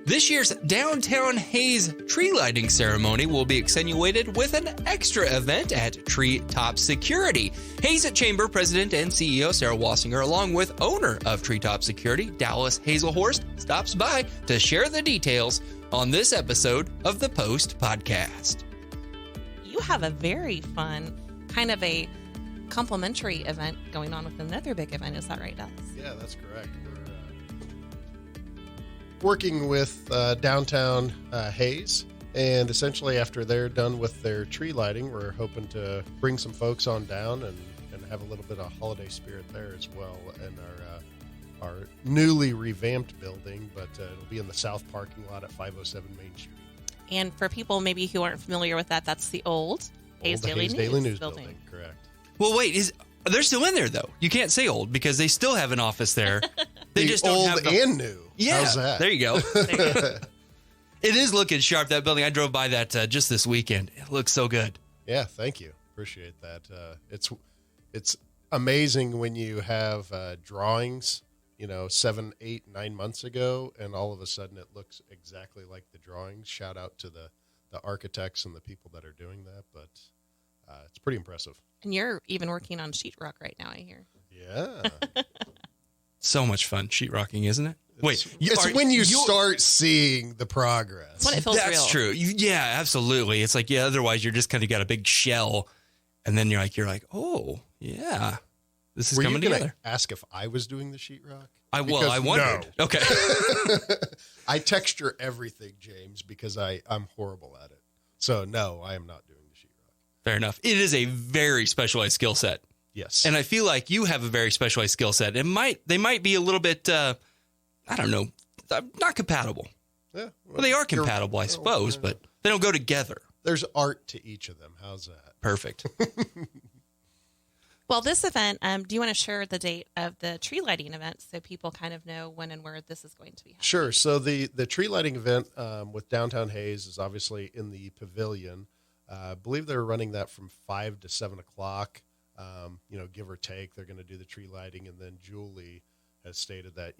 This year's Downtown Haze tree lighting ceremony will be accentuated with an extra event at Treetop Security. Haze Chamber President and CEO Sarah Wasinger, along with owner of Treetop Security, Dallas Haselhorst, stops by to share the details on this episode of the Post Podcast. You have a very fun, kind of a complimentary event going on with another big event. Is that right, Dallas? Yeah, that's correct. We're working with Downtown Haze, and essentially after they're done with their tree lighting, we're hoping to bring some folks on down and have a little bit of holiday spirit there as well in our newly revamped building, but it'll be in the south parking lot at 507 Main Street. And for people maybe who aren't familiar with that, that's the old Haze Daily News building. Correct. Well, wait, they're still in there, though. You can't say old because they still have an office there. They just don't old have and new. Yeah, how's that? There you go. It is looking sharp, that building. I drove by that just this weekend. It looks so good. Yeah, thank you. Appreciate that. It's amazing when you have drawings, 7, 8, 9 months ago, and all of a sudden it looks exactly like the drawings. Shout out to the architects and the people that are doing that, but it's pretty impressive. And you're even working on sheetrock right now, I hear. Yeah. So much fun sheetrocking, isn't it? It's when you start seeing the progress. It's when it feels real. That's true. Yeah, absolutely. It's like, otherwise you're just kind of got a big shell, and then you're like, oh, yeah, this is coming together. Ask if I was doing the sheetrock? I wondered. No. Okay. I texture everything, James, because I'm horrible at it. So, no, I am not doing the sheetrock. Fair enough. It is a very specialized skill set. Yes. And I feel like you have a very specialized skill set. They might be a little bit, I don't know, not compatible. Yeah. Well, they are compatible, I suppose, but they don't go together. There's art to each of them. How's that? Perfect. Well, this event, do you want to share the date of the tree lighting event so people kind of know when and where this is going to be happening? Sure. So the tree lighting event with Downtown Haze is obviously in the pavilion. I believe they're running that from 5 to 7 o'clock. Give or take, they're going to do the tree lighting, and then Julie has stated that,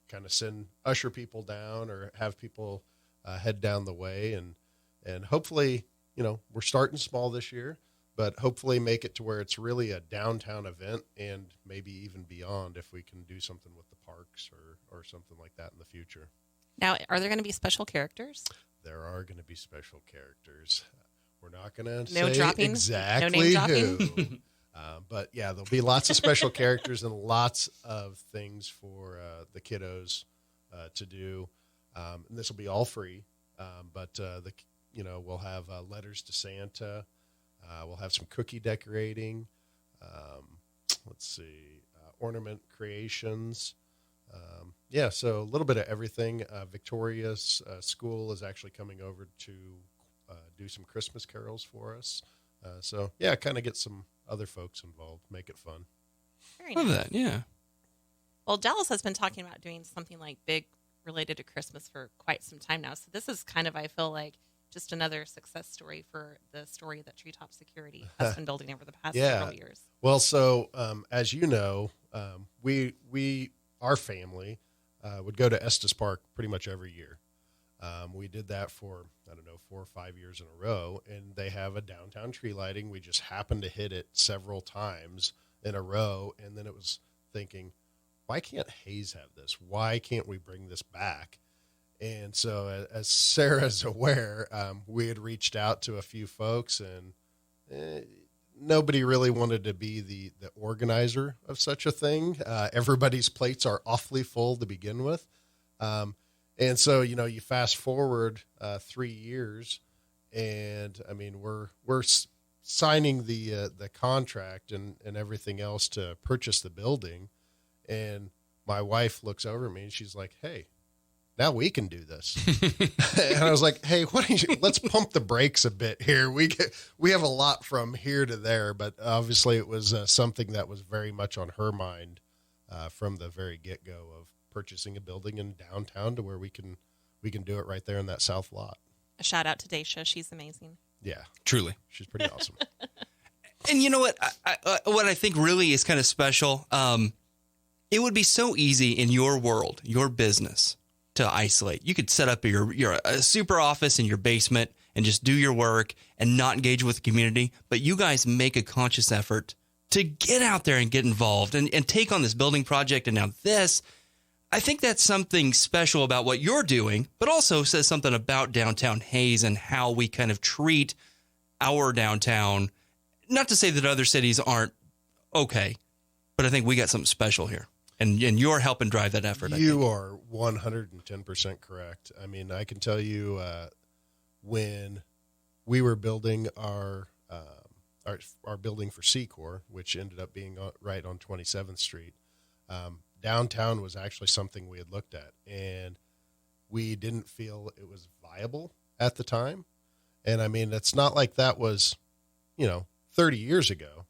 kind of usher people down or have people head down the way, and hopefully, we're starting small this year, but hopefully make it to where it's really a downtown event and maybe even beyond if we can do something with the parks or something like that in the future. Now, are there going to be special characters? There are going to be special characters. We're not going to say dropping? Exactly who. But yeah, there'll be lots of special characters and lots of things for the kiddos to do. And this will be all free. But we'll have letters to Santa. We'll have some cookie decorating. Ornament creations. So a little bit of everything. Victoria's school is actually coming over to do some Christmas carols for us. Kind of get some other folks involved, make it fun. Very Love nice. that, yeah. Well, Dallas has been talking about doing something like big related to Christmas for quite some time now. So this is kind of, I feel like, just another success story for the story that Treetop Security has been building over the past several years. Well, so as you know, our family would go to Estes Park pretty much every year. We did that for, 4 or 5 years in a row, and they have a downtown tree lighting. We just happened to hit it several times in a row, and then it was thinking, why can't Haze have this? Why can't we bring this back? And so as Sarah's aware, we had reached out to a few folks, and nobody really wanted to be the organizer of such a thing. Everybody's plates are awfully full to begin with. And so, you fast forward 3 years, and we're signing the contract and everything else to purchase the building. And my wife looks over at me and she's like, "Hey, now we can do this." And I was like, "Hey, let's pump the brakes a bit here. We have a lot from here to there," but obviously it was something that was very much on her mind from the very get-go of purchasing a building in downtown to where we can do it right there in that south lot. A shout out to Daisha. She's amazing. Yeah, Truly. She's pretty awesome. And you know what? What I think really is kind of special, it would be so easy in your world, your business, to isolate. You could set up your super office in your basement and just do your work and not engage with the community. But you guys make a conscious effort to get out there and get involved and take on this building project. And now this, I think that's something special about what you're doing, but also says something about downtown Hays and how we kind of treat our downtown. Not to say that other cities aren't okay, but I think we got something special here. And you're helping drive that effort. You are 110% correct. I mean, I can tell you when we were building our building for Secor, which ended up being right on 27th Street, downtown was actually something we had looked at, and we didn't feel it was viable at the time. And I mean, it's not like that was, 30 years ago.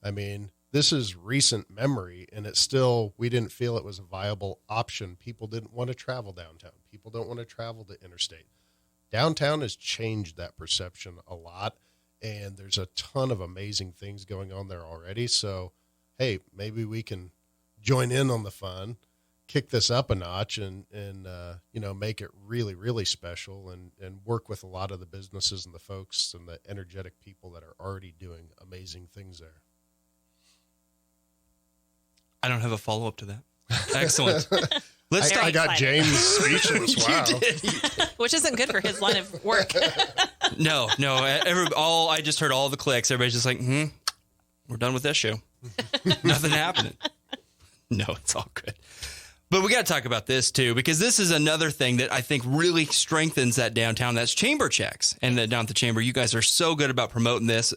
I mean, this is recent memory, and it's still, we didn't feel it was a viable option. People didn't want to travel downtown. People don't want to travel to interstate. Downtown has changed that perception a lot, and there's a ton of amazing things going on there already. So, hey, maybe we can join in on the fun, kick this up a notch, and make it really, really special, and work with a lot of the businesses and the folks and the energetic people that are already doing amazing things there. I don't have a follow-up to that. Excellent. I got James speechless. Wow. Which isn't good for his line of work. No. I just heard all the clicks. Everybody's just like, we're done with this show. Nothing happening. No, it's all good. But we got to talk about this too, because this is another thing that I think really strengthens that downtown. That's chamber checks. And down at the chamber, you guys are so good about promoting this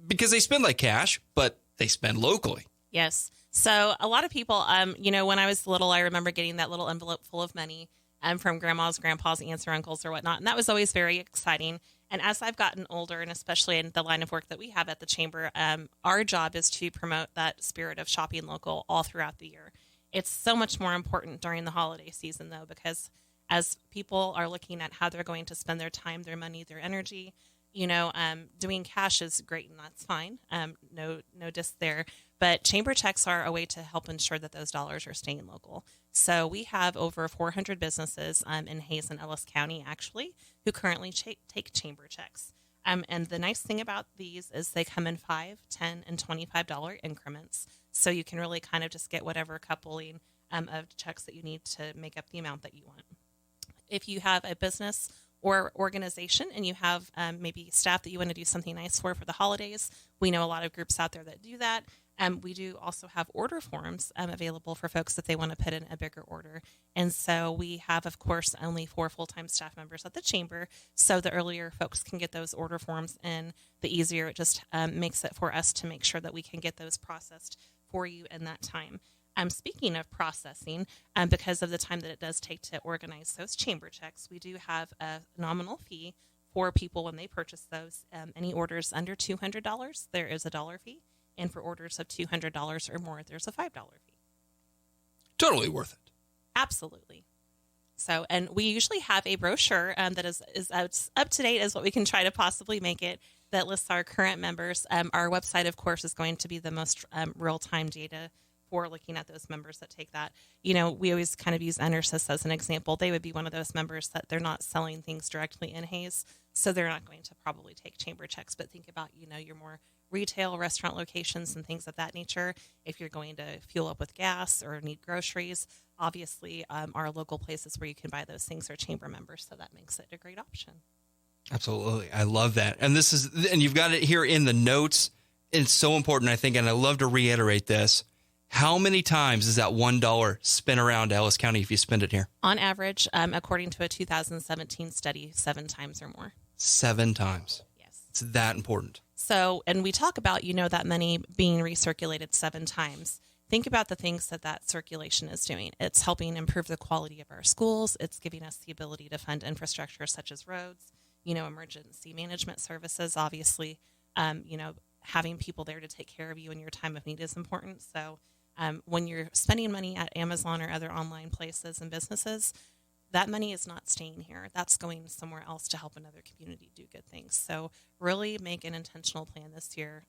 because they spend like cash, but they spend locally. Yes. So a lot of people, when I was little, I remember getting that little envelope full of money from grandmas, grandpas, aunts, or uncles or whatnot. And that was always very exciting. And as I've gotten older, and especially in the line of work that we have at the chamber, our job is to promote that spirit of shopping local all throughout the year. It's so much more important during the holiday season, though, because as people are looking at how they're going to spend their time, their money, their energy, doing cash is great, and that's fine. No diss there. But chamber checks are a way to help ensure that those dollars are staying local. So we have over 400 businesses in Hays and Ellis County, actually, who currently take chamber checks. And the nice thing about these is they come in $5, $10, and $25 increments. So you can really kind of just get whatever coupling of checks that you need to make up the amount that you want. If you have a business or organization and you have maybe staff that you want to do something nice for the holidays, we know a lot of groups out there that do that. We do also have order forms available for folks if they want to put in a bigger order. And so we have, of course, only 4 full-time staff members at the chamber. So the earlier folks can get those order forms in, the easier it just makes it for us to make sure that we can get those processed for you in that time. Speaking of processing, because of the time that it does take to organize those chamber checks, we do have a nominal fee for people when they purchase those. Any orders under $200, there is a $1 fee. And for orders of $200 or more, there's a $5 fee. Totally worth it. Absolutely. So, and we usually have a brochure that is up to date as what we can try to possibly make it, that lists our current members. Our website, of course, is going to be the most real-time data for looking at those members that take that. We always kind of use Enersys as an example. They would be one of those members that they're not selling things directly in Hays, so they're not going to probably take chamber checks. But think about, your more retail, restaurant locations and things of that nature. If you're going to fuel up with gas or need groceries, obviously our local places where you can buy those things are chamber members, so that makes it a great option. Absolutely. I love that. And you've got it here in the notes. It's so important, I think, and I love to reiterate this. How many times is that $1 spin around Ellis County if you spend it here? On average, according to a 2017 study, 7 times or more. 7 times. Yes. It's that important. So, and we talk about, that money being recirculated 7 times. Think about the things that circulation is doing. It's helping improve the quality of our schools. It's giving us the ability to fund infrastructure such as roads, emergency management services. Obviously, having people there to take care of you in your time of need is important. So when you're spending money at Amazon or other online places and businesses, that money is not staying here. That's going somewhere else to help another community do good things. So really make an intentional plan this year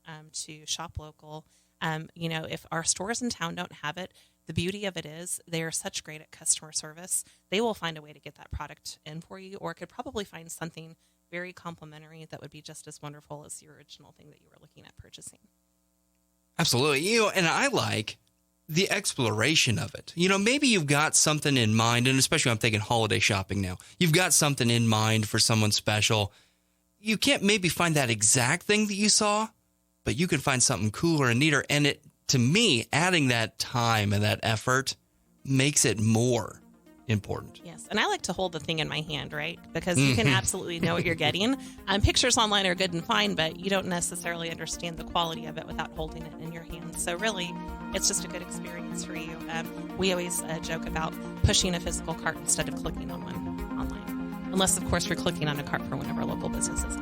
to shop local. If our stores in town don't have it, the beauty of it is they are such great at customer service. They will find a way to get that product in for you, or could probably find something very complimentary that would be just as wonderful as the original thing that you were looking at purchasing. Absolutely. And I like the exploration of it. Maybe you've got something in mind, and especially I'm thinking holiday shopping now. You've got something in mind for someone special. You can't maybe find that exact thing that you saw, but you can find something cooler and neater. And it, to me, adding that time and that effort makes it more important. Yes. And I like to hold the thing in my hand, right? Because you can absolutely know what you're getting. Pictures online are good and fine, but you don't necessarily understand the quality of it without holding it in your hand. So really, it's just a good experience for you. We always joke about pushing a physical cart instead of clicking on one online. Unless, of course, you're clicking on a cart for one of our local businesses.